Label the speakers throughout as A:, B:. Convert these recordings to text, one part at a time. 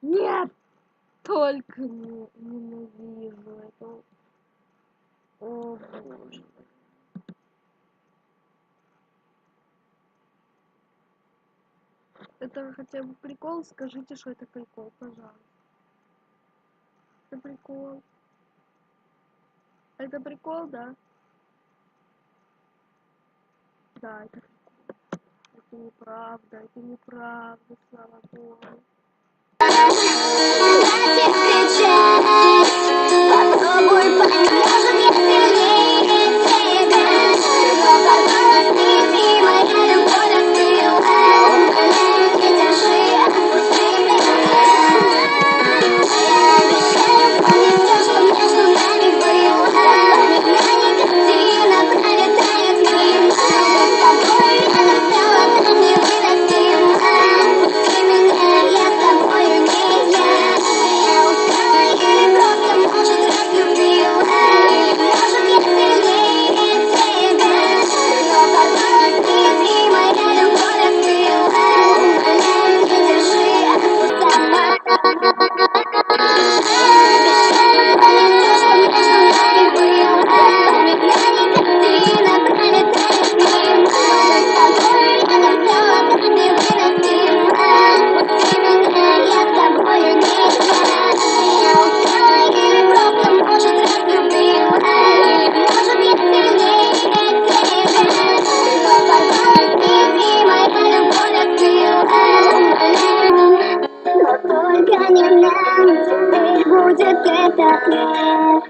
A: Нет! Только не ненавижу это. О боже. Это хотя бы прикол? Скажите, что это прикол, пожалуйста. Это прикол. Это прикол, да? Да, это прикол. Это неправда, слава богу.
B: Попробуй понять, может я сильнее тебя. Иди, моя любовь остыла. Не держи, отпусти меня. Я обещаю помнить все, что между нами было. Меня не картина пролетает мимо. С тобой рядом стало нам невыносимо. Отпусти меня, я с тобою не я. Я устала или просто, может, разлюбила. Или может я сильнее тебя. Но порой иди, моя любовь остыла. Умоляю, не держи, отпусти сама. Обещаю помнить все, что между нами было. Меня не картина пролетает мимо. С тобой рядом стало нам невыносимо. Отпусти меня, я с тобою не я. Я устала или просто, может, разлюбила. Или может я сильнее тебя. Но порой иди, моя любовь остыла. Умоляю, но только не нам теперь будет этот мир.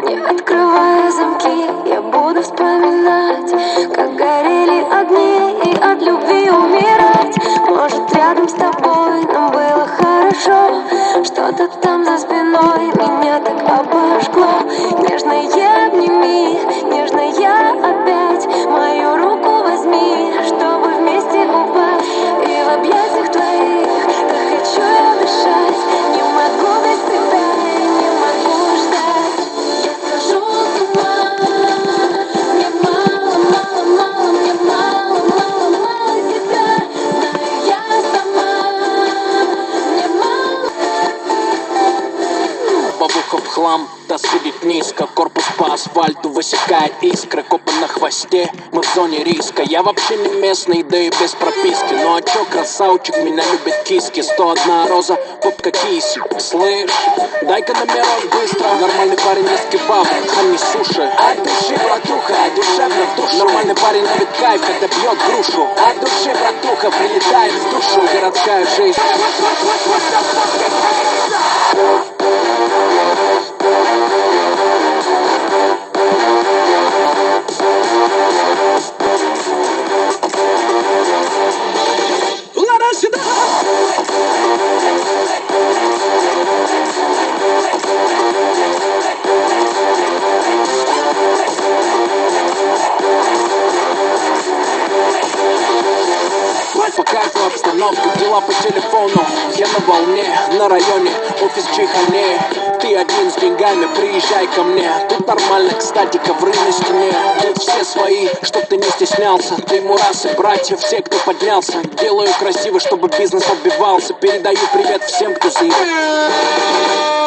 C: Не открывая замки, я буду вспоминать, как горели огни и от любви умирать. Может, рядом с тобой нам было хорошо, что-то там за спиной меня так обожгло. Нежная обними, нежная опять мою руку возьми, чтобы вместе упасть. И в объятиях твоих так хочу я дышать. Не могу без тебя, не могу ждать. Я схожу с ума. Мне мало, мало, мало, мне мало, мало, мало тебя. Знаю я сама. Мне мало.
D: Повыхов в хлам, да судит низко. Корпус по асфальту высекает искры. Копы на хвосте, мы в зоне риска. Я вообще не местный, да и без прописки. Ну а чё, красавчик, меня любят киски. 101 роза, попка киси. Слышь, дай-ка номерок быстро. Нормальный парень из кебаба, а не суши. От души, братуха, душевно в душу. Нормальный парень ловит кайф, когда бьет грушу. От души, братуха, прилетает в душу. Городская жизнь. По кайфу обстановка, дела по телефону. Я на волне, на районе, офис Чайхане. Ты один с деньгами, приезжай ко мне. Тут нормально, кстати, ковры на стене. Тут все свои, чтоб ты не стеснялся. Ты мурасы, братья, все, кто поднялся. Делаю красиво, чтобы бизнес отбивался. Передаю привет всем, кто заебал.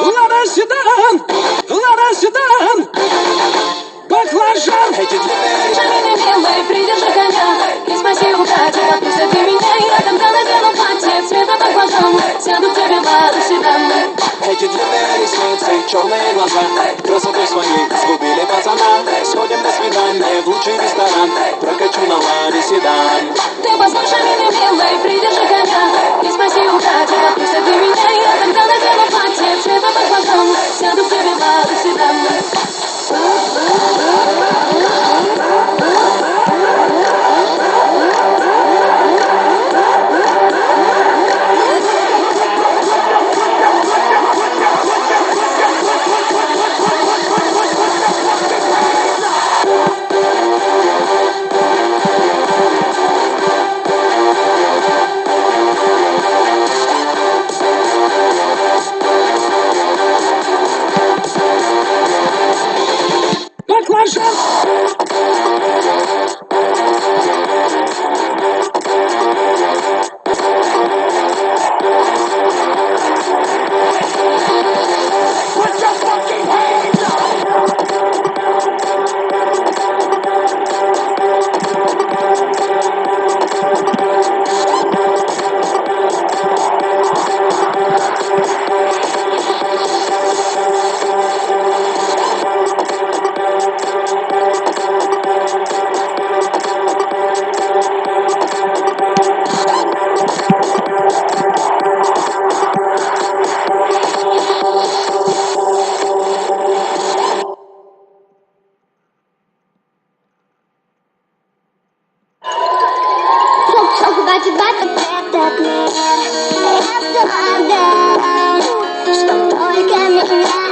D: Лада Седан! Лада Седан! Баклажан! Эти длинные...
C: Милая, придержи коня и спаси удачу. Отпусти ты меня, я тогда надену платье цвета баклажан. Сяду к тебе в ладу седан.
D: Эти длинные ресницы, черные глаза, красотой своей сгубили пацана. Сходим до свидания в лучший ресторан, прокачу на ладе седан.
C: Ты послушай меня, милая, придержи коня и спаси удачу. Отпусти ты меня, я тогда надену платье цвета баклажан. Сяду к тебе в ладу седан.
B: для тебя, как этот мир. Я все отдам, что только меня.